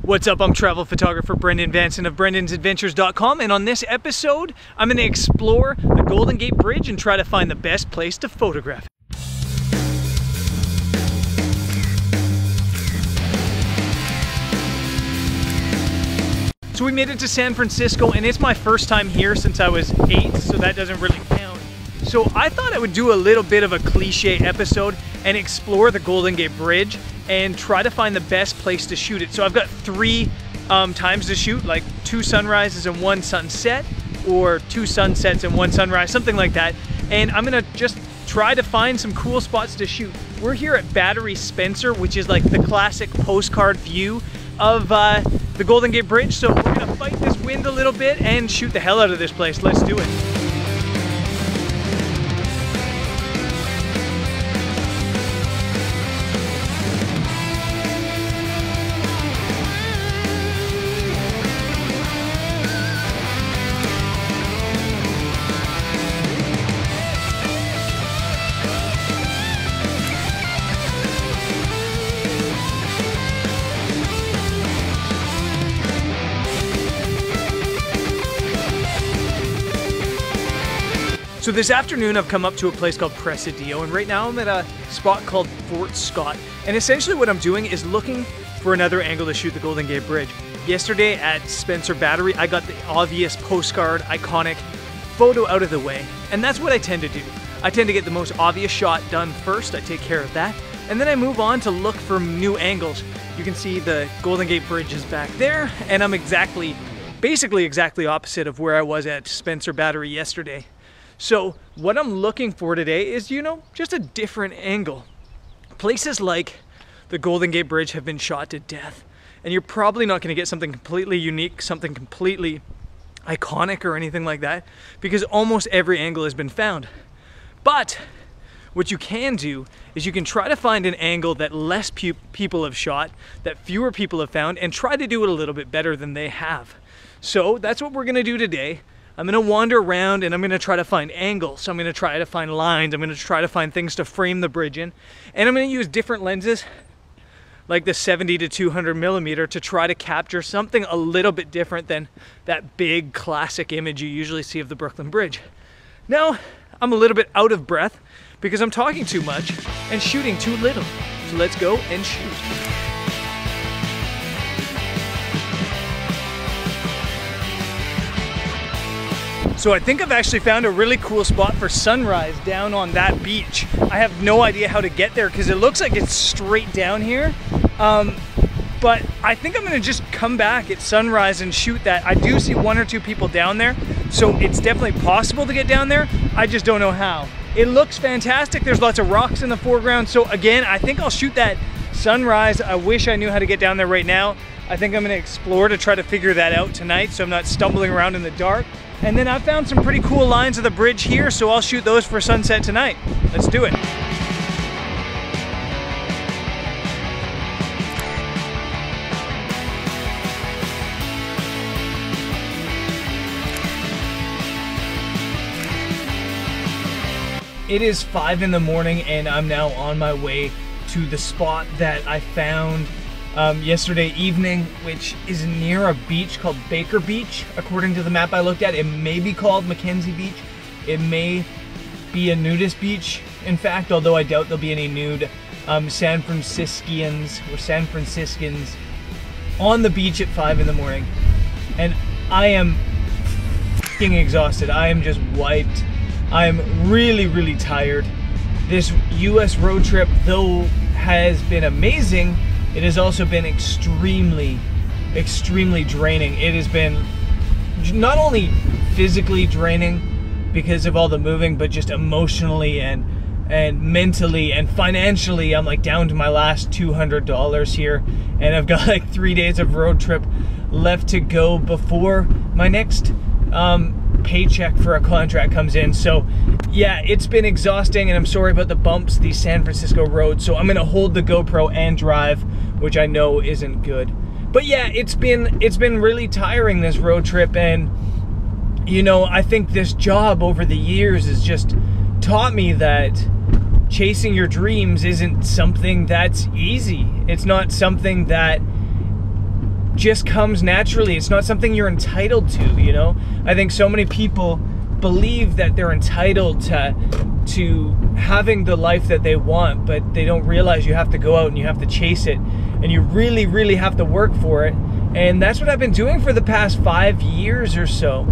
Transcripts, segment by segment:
What's up? I'm travel photographer Brendan Vanson of brendansadventures.com, and on this episode, I'm going to explore the Golden Gate Bridge and try to find the best place to photograph it. So we made it to San Francisco, and it's my first time here since I was 8, so that doesn't really count. So I thought I would do a little bit of a cliche episode and explore the Golden Gate Bridge and try to find the best place to shoot it. So I've got 3 times to shoot, like 2 sunrises and 1 sunset, or 2 sunsets and 1 sunrise, something like that. And I'm gonna just try to find some cool spots to shoot. We're here at Battery Spencer, which is like the classic postcard view of the Golden Gate Bridge. So we're gonna fight this wind a little bit and shoot the hell out of this place. Let's do it. So this afternoon I've come up to a place called Presidio, and right now I'm at a spot called Fort Scott. And essentially what I'm doing is looking for another angle to shoot the Golden Gate Bridge. Yesterday at Spencer Battery, I got the obvious postcard, iconic photo out of the way. And that's what I tend to do. I tend to get the most obvious shot done first, I take care of that, and then I move on to look for new angles. You can see the Golden Gate Bridge is back there, and I'm basically exactly opposite of where I was at Spencer Battery yesterday. So what I'm looking for today is, just a different angle. Places like the Golden Gate Bridge have been shot to death, and you're probably not going to get something completely unique, something completely iconic or anything like that, because almost every angle has been found. But what you can do is you can try to find an angle that less people have shot, that fewer people have found, and try to do it a little bit better than they have. So that's what we're going to do today. I'm going to wander around and I'm going to try to find angles. I'm going to try to find lines. I'm going to try to find things to frame the bridge in. And I'm going to use different lenses, like the 70 to 200 millimeter, to try to capture something a little bit different than that big classic image you usually see of the Brooklyn Bridge. Now, I'm a little bit out of breath because I'm talking too much and shooting too little. So let's go and shoot. So I think I've actually found a really cool spot for sunrise down on that beach. I have no idea how to get there because it looks like it's straight down here. But I think I'm gonna just come back at sunrise and shoot that. I do see 1 or 2 people down there, so it's definitely possible to get down there. I just don't know how. It looks fantastic. There's lots of rocks in the foreground. So again, I think I'll shoot that sunrise. I wish I knew how to get down there right now. I think I'm gonna explore to try to figure that out tonight so I'm not stumbling around in the dark. And then I've found some pretty cool lines of the bridge here, so I'll shoot those for sunset tonight. Let's do it. It is 5 in the morning and I'm now on my way to the spot that I found yesterday evening, which is near a beach called Baker Beach. According to the map I looked at, it may be called MacKenzie Beach. It may be a nudist beach, in fact, although I doubt there'll be any nude San Franciscans on the beach at 5 in the morning. And I am f***ing exhausted. I am just wiped. I am really, really tired. This US road trip, though, has been amazing, it has also been extremely, extremely draining. It has been not only physically draining because of all the moving, but just emotionally and mentally and financially. I'm like down to my last $200 here, and I've got like 3 days of road trip left to go before my next paycheck for a contract comes in. So yeah, it's been exhausting, and I'm sorry about the bumps, these San Francisco roads. So I'm gonna hold the GoPro and drive, which I know isn't good. But yeah, it's been really tiring, this road trip. And I think this job over the years has just taught me that chasing your dreams isn't something that's easy. It's not something that just comes naturally. It's not something you're entitled to, you know? I think so many people believe that they're entitled to having the life that they want, but they don't realize you have to go out and you have to chase it, and you really, really have to work for it. And that's what I've been doing for the past 5 years or so.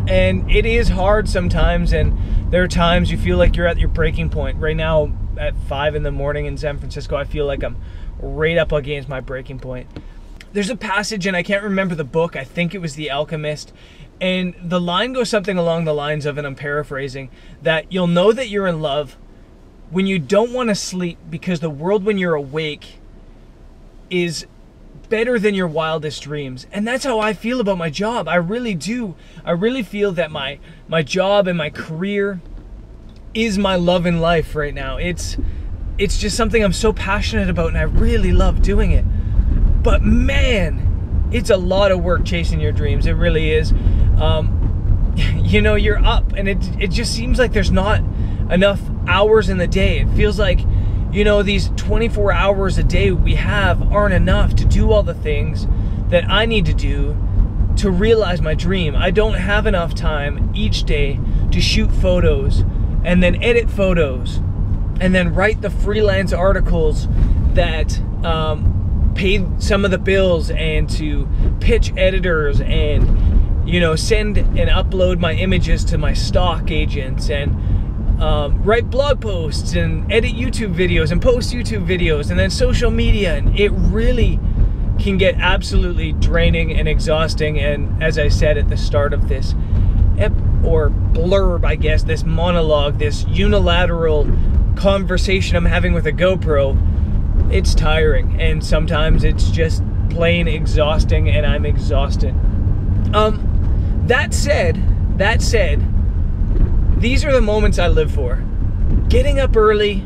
And it is hard sometimes, and there are times you feel like you're at your breaking point. Right now at 5 in the morning in San Francisco, I feel like I'm right up against my breaking point. There's a passage, and I can't remember the book, I think it was The Alchemist, and the line goes something along the lines of, and I'm paraphrasing, that you'll know that you're in love when you don't want to sleep, because the world when you're awake is better than your wildest dreams. And that's how I feel about my job. I really do. I really feel that my job and my career is my love in life right now. It's just something I'm so passionate about, and I really love doing it. But man, it's a lot of work chasing your dreams. It really is. You know, you're up, and it just seems like there's not enough hours in the day. It feels like, you know, these 24 hours a day we have aren't enough to do all the things that I need to do to realize my dream. I don't have enough time each day to shoot photos and then edit photos and then write the freelance articles that pay some of the bills, and to pitch editors, and, you know, send and upload my images to my stock agents, and write blog posts and edit YouTube videos and post YouTube videos, and then social media. And it really can get absolutely draining and exhausting. And as I said at the start of this blurb, I guess, this monologue, this unilateral conversation I'm having with a GoPro, it's tiring, and sometimes it's just plain exhausting, and I'm exhausted. That said, these are the moments I live for. Getting up early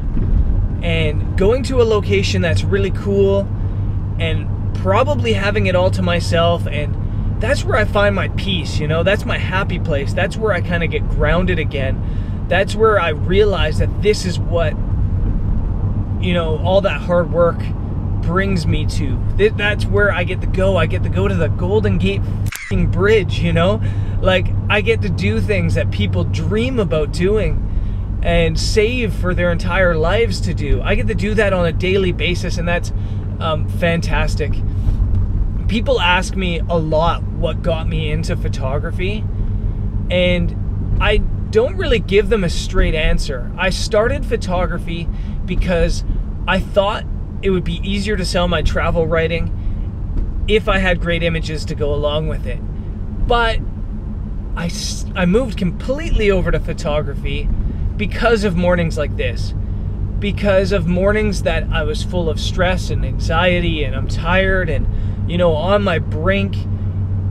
and going to a location that's really cool, and probably having it all to myself, and that's where I find my peace, you know? That's my happy place. That's where I kind of get grounded again. That's where I realize that this is what, you know, all that hard work brings me to. That's where I get to go. I get to go to the Golden Gate Bridge, you know? Like, I get to do things that people dream about doing and save for their entire lives to do. I get to do that on a daily basis, and that's fantastic. People ask me a lot what got me into photography, and I don't really give them a straight answer. I started photography because I thought it would be easier to sell my travel writing if I had great images to go along with it. But I moved completely over to photography because of mornings like this. Because of mornings that I was full of stress and anxiety, and I'm tired and, you know, on my brink,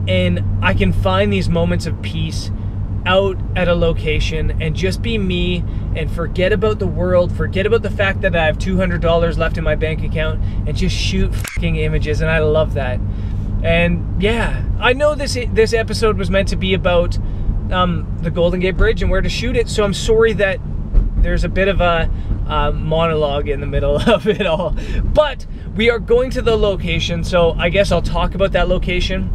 and I can find these moments of peace out at a location and just be me and forget about the world, forget about the fact that I have $200 left in my bank account, and just shoot fucking images. And I love that. And yeah, I know this episode was meant to be about the Golden Gate Bridge and where to shoot it, so I'm sorry that there's a bit of a monologue in the middle of it all. But we are going to the location, so I guess I'll talk about that location.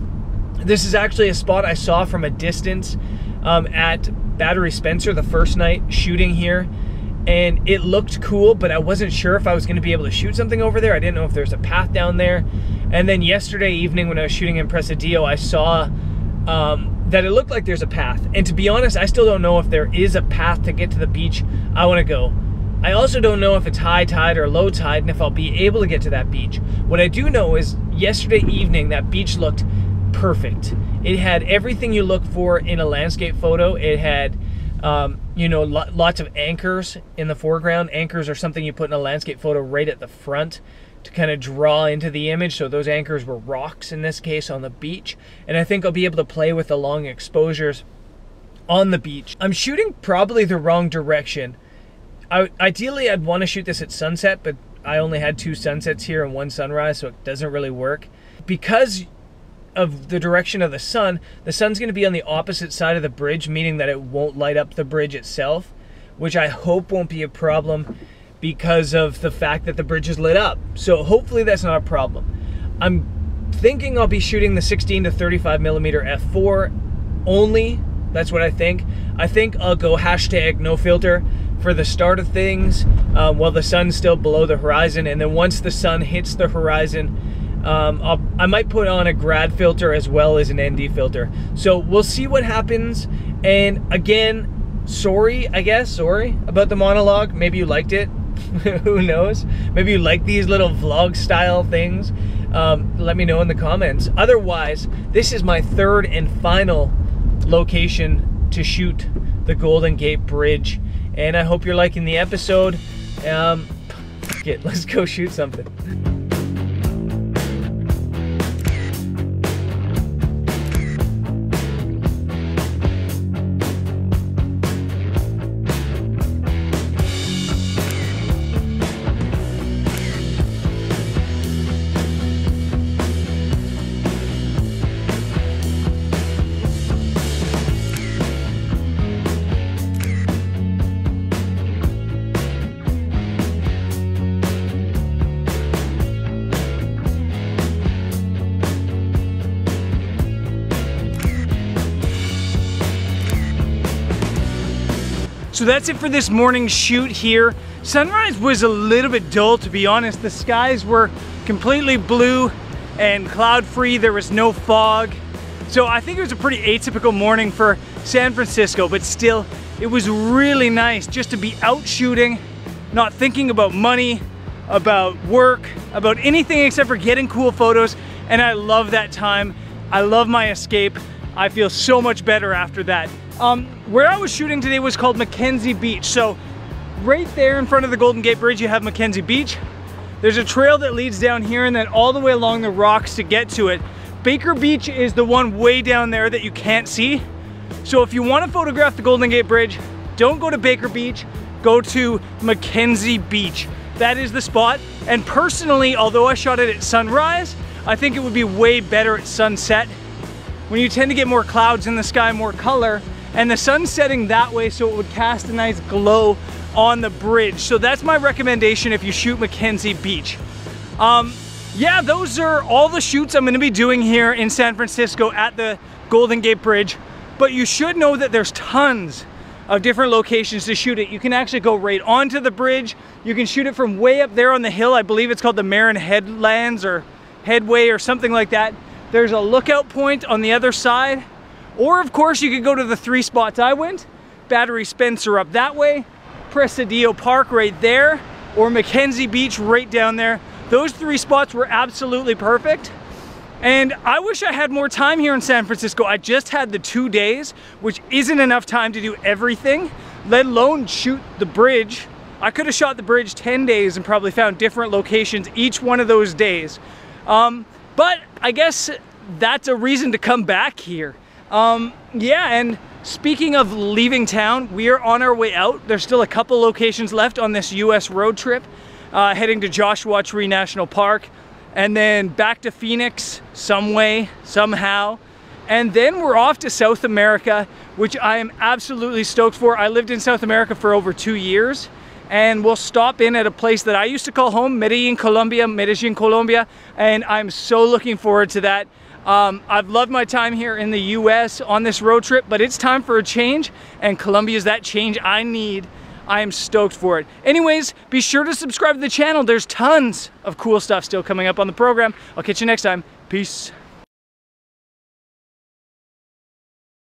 This is actually a spot I saw from a distance at Battery Spencer the first night shooting here, and it looked cool, but I wasn't sure if I was going to be able to shoot something over there. I didn't know if there's a path down there. And then yesterday evening when I was shooting in Presidio, I saw that it looked like there's a path. And to be honest, I still don't know if there is a path to get to the beach I want to go. I also don't know if it's high tide or low tide, and if I'll be able to get to that beach. What I do know is yesterday evening that beach looked perfect. It had everything you look for in a landscape photo. It had you know, lots of anchors in the foreground. Anchors are something you put in a landscape photo right at the front to kind of draw into the image. So those anchors were rocks in this case on the beach, and I think I'll be able to play with the long exposures on the beach. I'm shooting probably the wrong direction. Ideally I'd want to shoot this at sunset, but I only had 2 sunsets here and 1 sunrise, so it doesn't really work. Because of the direction of the sun's going to be on the opposite side of the bridge, meaning that it won't light up the bridge itself, which I hope won't be a problem because of the fact that the bridge is lit up. So hopefully that's not a problem. I'm thinking I'll be shooting the 16 to 35 millimeter f4 only. That's what I think. I think I'll go hashtag no filter for the start of things while the sun's still below the horizon, and then once the sun hits the horizon, I might put on a grad filter as well as an ND filter. So we'll see what happens. And again, sorry about the monologue. Maybe you liked it. Who knows? Maybe you like these little vlog style things. Let me know in the comments. Otherwise, this is my third and final location to shoot the Golden Gate Bridge, and I hope you're liking the episode. Let's go shoot something. So that's it for this morning's shoot here. Sunrise was a little bit dull, to be honest. The skies were completely blue and cloud-free. There was no fog. So I think it was a pretty atypical morning for San Francisco, but still, it was really nice just to be out shooting, not thinking about money, about work, about anything except for getting cool photos. And I love that time. I love my escape. I feel so much better after that. Where I was shooting today was called MacKenzie Beach. So right there in front of the Golden Gate Bridge, you have MacKenzie Beach. There's a trail that leads down here and then all the way along the rocks to get to it. Baker Beach is the one way down there that you can't see. So if you want to photograph the Golden Gate Bridge, don't go to Baker Beach, go to MacKenzie Beach. That is the spot. And personally, although I shot it at sunrise, I think it would be way better at sunset, when you tend to get more clouds in the sky, more color, and the sun's setting that way so it would cast a nice glow on the bridge. So that's my recommendation if you shoot MacKenzie Beach. Yeah, those are all the shoots I'm gonna be doing here in San Francisco at the Golden Gate Bridge, but you should know that there's tons of different locations to shoot it. You can actually go right onto the bridge. You can shoot it from way up there on the hill. I believe it's called the Marin Headlands or Headway or something like that. There's a lookout point on the other side. Or of course you could go to the 3 spots I went. Battery Spencer up that way, Presidio Park right there, or MacKenzie Beach right down there. Those 3 spots were absolutely perfect. And I wish I had more time here in San Francisco. I just had the 2 days, which isn't enough time to do everything, let alone shoot the bridge. I could have shot the bridge 10 days and probably found different locations each one of those days. But I guess that's a reason to come back here. Yeah, and speaking of leaving town, we are on our way out. There's still a couple locations left on this US road trip, heading to Joshua Tree National Park, and then back to Phoenix some way, somehow. And then we're off to South America, which I am absolutely stoked for. I lived in South America for over 2 years. And we'll stop in at a place that I used to call home, Medellin, Colombia, and I'm so looking forward to that. I've loved my time here in the US on this road trip, but it's time for a change, and Colombia is that change I need. I am stoked for it. Anyways, be sure to subscribe to the channel. There's tons of cool stuff still coming up on the program. I'll catch you next time. Peace.